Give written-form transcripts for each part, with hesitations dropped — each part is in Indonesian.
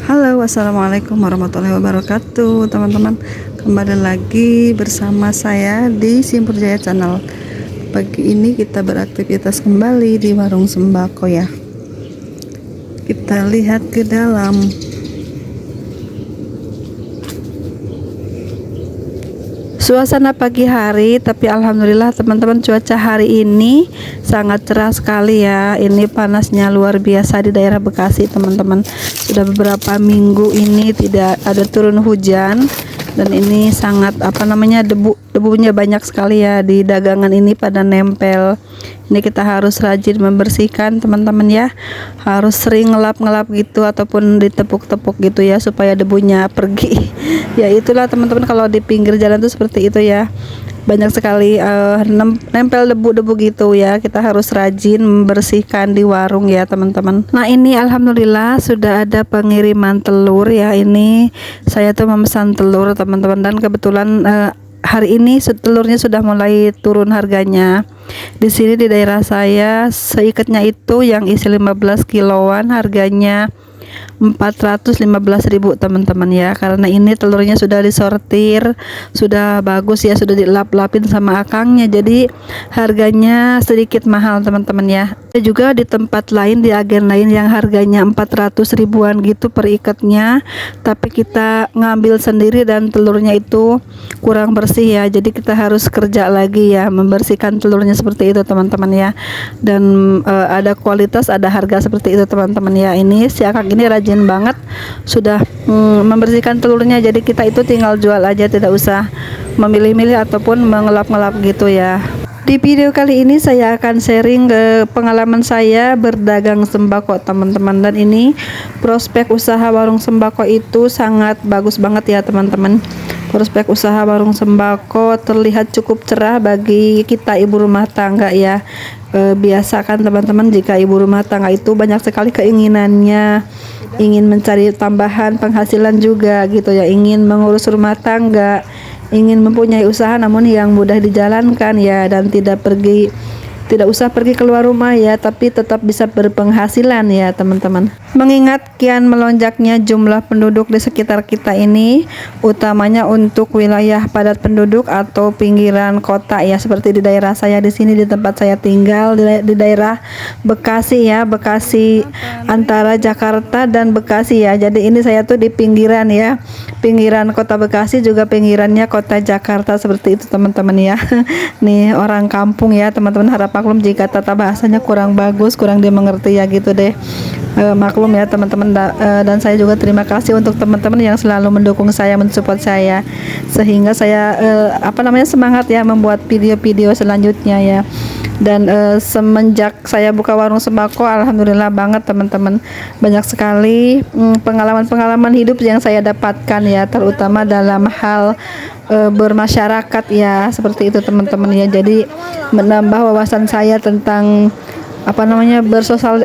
Halo, assalamualaikum warahmatullahi wabarakatuh, teman-teman. Kembali lagi bersama saya di Simpur Jaya Channel. Pagi ini kita beraktivitas kembali di warung sembako ya. Kita lihat ke dalam. Suasana pagi hari, tapi alhamdulillah teman-teman, cuaca hari ini sangat cerah sekali ya. Ini panasnya luar biasa di daerah Bekasi, teman-teman. Sudah beberapa minggu ini tidak ada turun hujan, dan ini sangat debunya banyak sekali ya di dagangan ini pada nempel. Ini kita harus rajin membersihkan, teman-teman ya. Harus sering ngelap-ngelap gitu ataupun ditepuk-tepuk gitu ya supaya debunya pergi. Ya itulah teman-teman, kalau di pinggir jalan tuh seperti itu ya. Banyak sekali nempel debu-debu gitu ya. Kita harus rajin membersihkan di warung ya, teman-teman. Nah, ini alhamdulillah sudah ada pengiriman telur ya. Ini saya tuh memesan telur, teman-teman, dan kebetulan hari ini telurnya sudah mulai turun harganya. Di sini di daerah saya seikatnya itu yang isi 15 kiloan harganya 415.000, teman-teman ya. Karena ini telurnya sudah disortir, sudah bagus ya, sudah dilap-lapin sama akangnya, jadi harganya sedikit mahal, teman-teman ya. Ada juga di tempat lain, di agen lain yang harganya 400 ribuan gitu per ikatnya, tapi kita ngambil sendiri dan telurnya itu kurang bersih ya, jadi kita harus kerja lagi ya membersihkan telurnya seperti itu, teman-teman ya. Dan ada kualitas, ada harga seperti itu, teman-teman ya. Ini si akang ini rajin banget, sudah membersihkan telurnya, jadi kita itu tinggal jual aja, tidak usah memilih-milih ataupun mengelap-ngelap gitu ya. Di video kali ini saya akan sharing ke pengalaman saya berdagang sembako, teman-teman. Dan ini prospek usaha warung sembako itu sangat bagus banget ya, teman-teman. Prospek usaha warung sembako terlihat cukup cerah bagi kita ibu rumah tangga ya. Biasa kan teman-teman, jika ibu rumah tangga itu banyak sekali keinginannya, ingin mencari tambahan penghasilan juga gitu ya, ingin mengurus rumah tangga, ingin mempunyai usaha namun yang mudah dijalankan ya, dan tidak usah pergi keluar rumah ya, tapi tetap bisa berpenghasilan ya, teman-teman. Mengingat kian melonjaknya jumlah penduduk di sekitar kita ini, utamanya untuk wilayah padat penduduk atau pinggiran kota ya, seperti di daerah saya di sini, di tempat saya tinggal di daerah Bekasi ya, Bekasi antara Jakarta dan Bekasi ya. Jadi ini saya tuh di pinggiran ya, pinggiran kota Bekasi juga pinggirannya kota Jakarta, seperti itu, teman-teman ya. Nih orang kampung ya, teman-teman, harap maklum jika tata bahasanya kurang bagus, kurang dimengerti ya gitu deh. Maklum ya, teman-teman. Dan saya juga terima kasih untuk teman-teman yang selalu mendukung saya, mensupport saya, sehingga saya semangat ya membuat video-video selanjutnya ya. Dan semenjak saya buka warung sembako, alhamdulillah banget, teman-teman, banyak sekali pengalaman-pengalaman hidup yang saya dapatkan ya, terutama dalam hal bermasyarakat ya, seperti itu, teman-teman ya. Jadi menambah wawasan saya tentang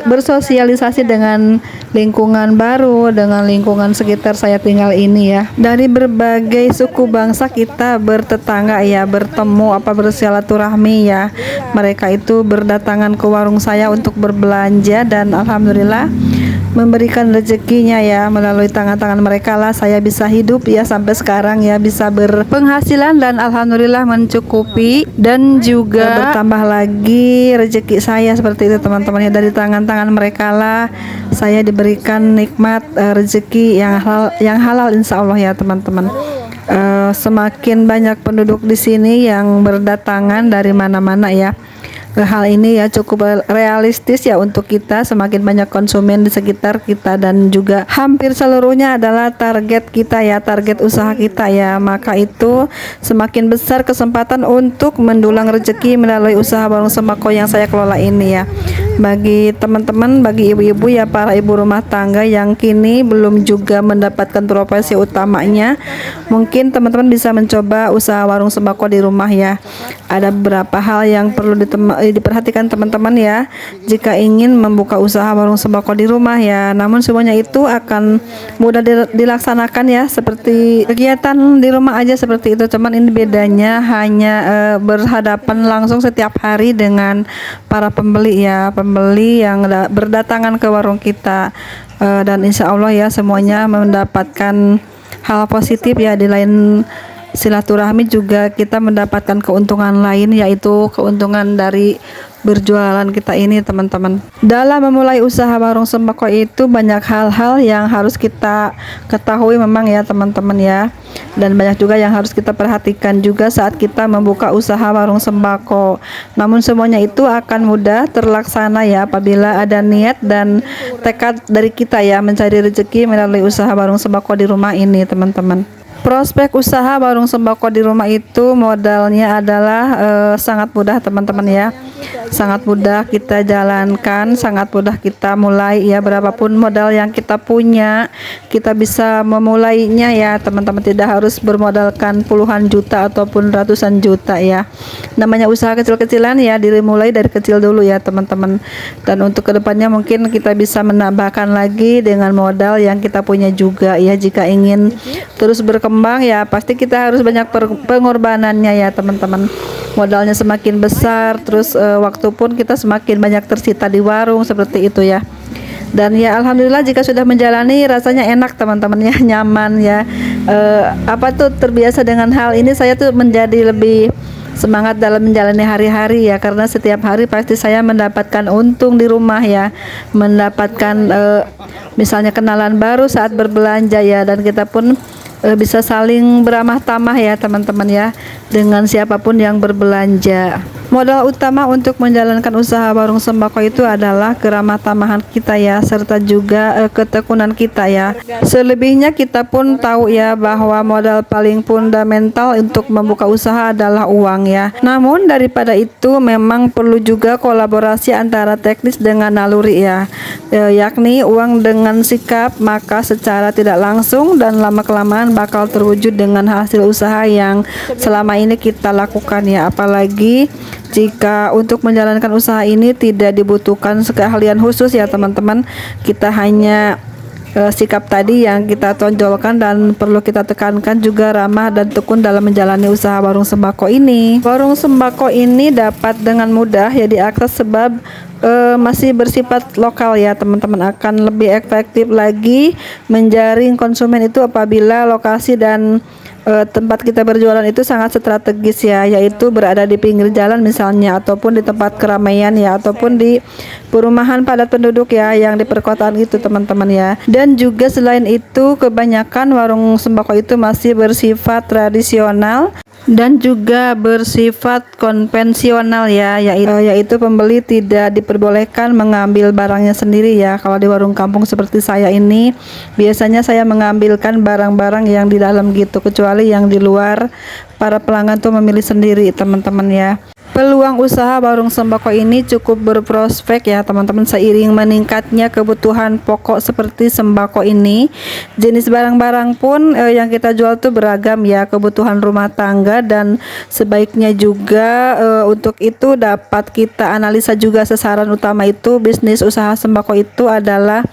bersosialisasi dengan lingkungan baru, dengan lingkungan sekitar saya tinggal ini ya. Dari berbagai suku bangsa kita bertetangga ya, bertemu bersilaturahmi ya. Mereka itu berdatangan ke warung saya untuk berbelanja, dan alhamdulillah memberikan rezekinya ya, melalui tangan-tangan mereka lah saya bisa hidup ya sampai sekarang ya, bisa berpenghasilan dan alhamdulillah mencukupi, dan juga bertambah lagi rezeki saya, seperti itu, teman-teman ya. Dari tangan-tangan mereka lah saya diberikan nikmat rezeki yang halal insya Allah ya, teman-teman. Semakin banyak penduduk di sini yang berdatangan dari mana-mana ya. Hal ini ya cukup realistis ya untuk kita, semakin banyak konsumen di sekitar kita, dan juga hampir seluruhnya adalah target kita ya, target usaha kita ya. Maka itu semakin besar kesempatan untuk mendulang rezeki melalui usaha warung sembako yang saya kelola ini ya. Bagi teman-teman, bagi ibu-ibu ya, para ibu rumah tangga yang kini belum juga mendapatkan profesi utamanya, mungkin teman-teman bisa mencoba usaha warung sembako di rumah ya. Ada beberapa hal yang perlu diperhatikan teman-teman ya, jika ingin membuka usaha warung sembako di rumah ya. Namun semuanya itu akan mudah dilaksanakan ya, seperti kegiatan di rumah aja, seperti itu. Cuman ini bedanya hanya berhadapan langsung setiap hari dengan para pembeli ya, pembeli yang berdatangan ke warung kita. dan insya Allah ya semuanya mendapatkan hal positif ya. Di lain silaturahmi juga kita mendapatkan keuntungan lain, yaitu keuntungan dari berjualan kita ini teman-teman. Dalam memulai usaha warung sembako itu banyak hal-hal yang harus kita ketahui memang ya teman-teman ya, dan banyak juga yang harus kita perhatikan juga saat kita membuka usaha warung sembako. Namun semuanya itu akan mudah terlaksana ya apabila ada niat dan tekad dari kita ya mencari rezeki melalui usaha warung sembako di rumah ini teman-teman. Prospek usaha warung sembako di rumah itu modalnya adalah sangat mudah teman-teman ya. Sangat mudah kita jalankan, sangat mudah kita mulai ya. Berapapun modal yang kita punya, kita bisa memulainya ya teman-teman. Tidak harus bermodalkan puluhan juta ataupun ratusan juta ya. Namanya usaha kecil-kecilan ya, dimulai dari kecil dulu ya teman-teman. Dan untuk kedepannya mungkin kita bisa menambahkan lagi dengan modal yang kita punya juga ya. Jika ingin terus berkembang ya pasti kita harus banyak pengorbanannya ya teman-teman. Modalnya semakin besar, terus waktu pun kita semakin banyak tersita di warung seperti itu ya. Dan ya alhamdulillah jika sudah menjalani rasanya enak teman-teman ya, nyaman ya. Terbiasa dengan hal ini, saya tuh menjadi lebih semangat dalam menjalani hari-hari ya, karena setiap hari pasti saya mendapatkan untung di rumah ya, mendapatkan misalnya kenalan baru saat berbelanja ya, dan kita pun bisa saling beramah tamah ya teman-teman ya dengan siapapun yang berbelanja. Modal utama untuk menjalankan usaha warung sembako itu adalah keramah tamahan kita ya, serta juga ketekunan kita ya. Selebihnya kita pun tahu ya bahwa modal paling fundamental untuk membuka usaha adalah uang ya. Namun daripada itu memang perlu juga kolaborasi antara teknis dengan naluri ya, yakni uang dengan sikap, maka secara tidak langsung dan lama-kelamaan bakal terwujud dengan hasil usaha yang selama ini kita lakukan ya. Apalagi jika untuk menjalankan usaha ini tidak dibutuhkan keahlian khusus ya teman-teman. Kita hanya sikap tadi yang kita tonjolkan, dan perlu kita tekankan juga ramah dan tekun dalam menjalani usaha warung sembako ini. Warung sembako ini dapat dengan mudah ya diakses sebab masih bersifat lokal ya teman-teman. Akan lebih efektif lagi menjaring konsumen itu apabila lokasi dan tempat kita berjualan itu sangat strategis ya, yaitu berada di pinggir jalan misalnya, ataupun di tempat keramaian ya, ataupun di perumahan padat penduduk ya yang di perkotaan itu teman-teman ya. Dan juga selain itu kebanyakan warung sembako itu masih bersifat tradisional dan juga bersifat konvensional ya, yaitu pembeli tidak diperbolehkan mengambil barangnya sendiri ya. Kalau di warung kampung seperti saya ini biasanya saya mengambilkan barang-barang yang di dalam gitu, kecuali yang di luar para pelanggan tuh memilih sendiri teman-teman ya. Peluang usaha warung sembako ini cukup berprospek ya teman-teman. Seiring meningkatnya kebutuhan pokok seperti sembako ini, jenis barang-barang pun yang kita jual tuh beragam ya, kebutuhan rumah tangga, dan sebaiknya juga untuk itu dapat kita analisa juga sasaran utama itu bisnis usaha sembako itu adalah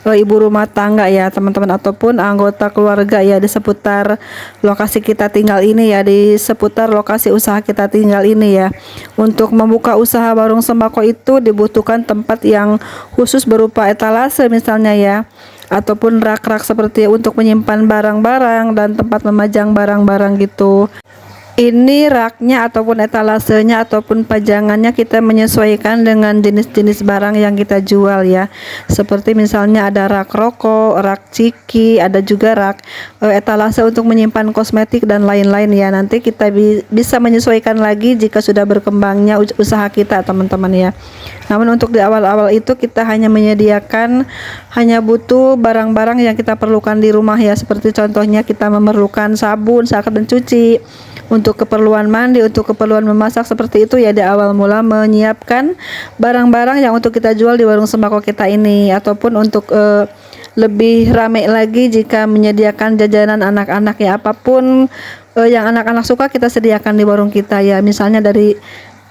ibu rumah tangga ya teman-teman, ataupun anggota keluarga ya di seputar lokasi kita tinggal ini ya, di seputar lokasi usaha kita tinggal ini ya. Untuk membuka usaha warung sembako itu dibutuhkan tempat yang khusus berupa etalase misalnya ya, ataupun rak-rak seperti untuk menyimpan barang-barang dan tempat memajang barang-barang gitu. Ini raknya ataupun etalasenya ataupun pajangannya kita menyesuaikan dengan jenis-jenis barang yang kita jual ya. Seperti misalnya ada rak rokok, rak ciki, ada juga rak etalase untuk menyimpan kosmetik dan lain-lain ya. Nanti kita bisa menyesuaikan lagi jika sudah berkembangnya usaha kita teman-teman ya. Namun untuk di awal-awal itu kita hanya menyediakan, hanya butuh barang-barang yang kita perlukan di rumah ya. Seperti contohnya kita memerlukan sabun, sabun cuci, untuk keperluan mandi, untuk keperluan memasak seperti itu ya. Di awal mula menyiapkan barang-barang yang untuk kita jual di warung sembako kita ini, ataupun untuk lebih ramai lagi jika menyediakan jajanan anak-anak ya, apapun yang anak-anak suka kita sediakan di warung kita ya. Misalnya dari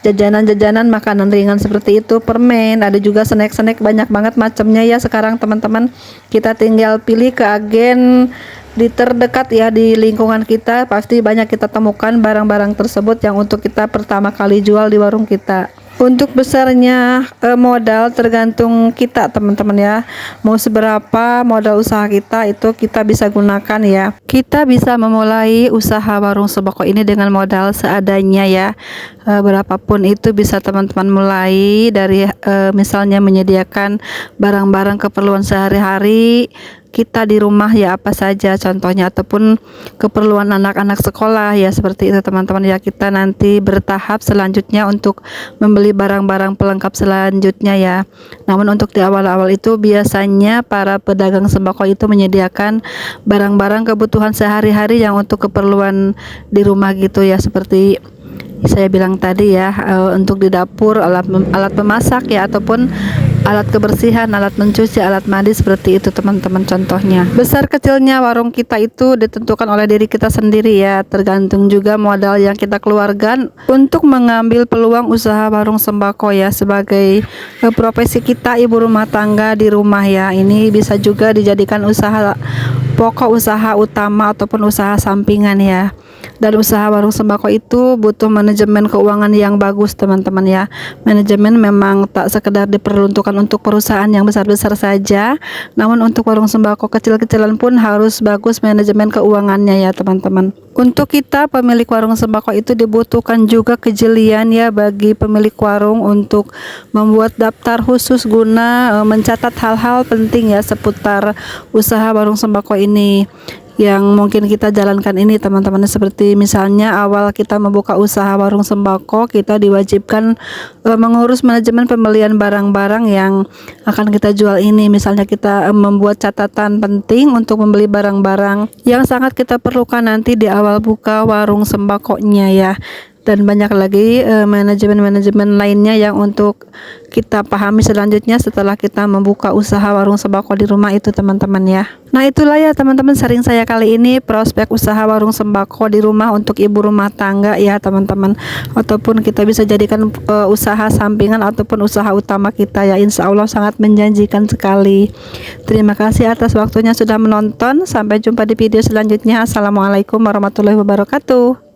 jajanan-jajanan makanan ringan seperti itu, permen, ada juga snack-snack, banyak banget macamnya ya sekarang teman-teman. Kita tinggal pilih ke agen di terdekat ya, di lingkungan kita pasti banyak kita temukan barang-barang tersebut yang untuk kita pertama kali jual di warung kita. Untuk besarnya modal tergantung kita teman-teman ya. Mau seberapa modal usaha kita itu kita bisa gunakan ya. Kita bisa memulai usaha warung sembako ini dengan modal seadanya ya. Berapapun itu bisa teman-teman mulai dari misalnya menyediakan barang-barang keperluan sehari-hari kita di rumah ya, apa saja contohnya, ataupun keperluan anak-anak sekolah ya, seperti itu teman-teman ya. Kita nanti bertahap selanjutnya untuk membeli barang-barang pelengkap selanjutnya ya. Namun untuk di awal-awal itu biasanya para pedagang sembako itu menyediakan barang-barang kebutuhan sehari-hari yang untuk keperluan di rumah gitu ya, seperti saya bilang tadi ya, untuk di dapur alat memasak ya, ataupun alat kebersihan, alat mencuci, alat mandi, seperti itu teman-teman contohnya. Besar kecilnya warung kita itu ditentukan oleh diri kita sendiri ya, tergantung juga modal yang kita keluarkan untuk mengambil peluang usaha warung sembako ya, sebagai profesi kita ibu rumah tangga di rumah ya. Ini bisa juga dijadikan usaha pokok, usaha utama ataupun usaha sampingan ya. Dan usaha warung sembako itu butuh manajemen keuangan yang bagus teman-teman ya. Manajemen memang tak sekedar diperuntukkan untuk perusahaan yang besar-besar saja, namun untuk warung sembako kecil-kecilan pun harus bagus manajemen keuangannya ya teman-teman. Untuk kita pemilik warung sembako itu dibutuhkan juga kejelian ya bagi pemilik warung untuk membuat daftar khusus guna mencatat hal-hal penting ya seputar usaha warung sembako ini yang mungkin kita jalankan ini teman-teman. Seperti misalnya awal kita membuka usaha warung sembako, kita diwajibkan mengurus manajemen pembelian barang-barang yang akan kita jual ini. Misalnya kita membuat catatan penting untuk membeli barang-barang yang sangat kita perlukan nanti di awal buka warung sembakonya ya. Dan banyak lagi manajemen-manajemen lainnya yang untuk kita pahami selanjutnya setelah kita membuka usaha warung sembako di rumah itu teman-teman ya. Nah itulah ya teman-teman sharing saya kali ini, prospek usaha warung sembako di rumah untuk ibu rumah tangga ya teman-teman, ataupun kita bisa jadikan usaha sampingan ataupun usaha utama kita ya. Insya Allah sangat menjanjikan sekali. Terima kasih atas waktunya sudah menonton. Sampai jumpa di video selanjutnya. Assalamualaikum warahmatullahi wabarakatuh.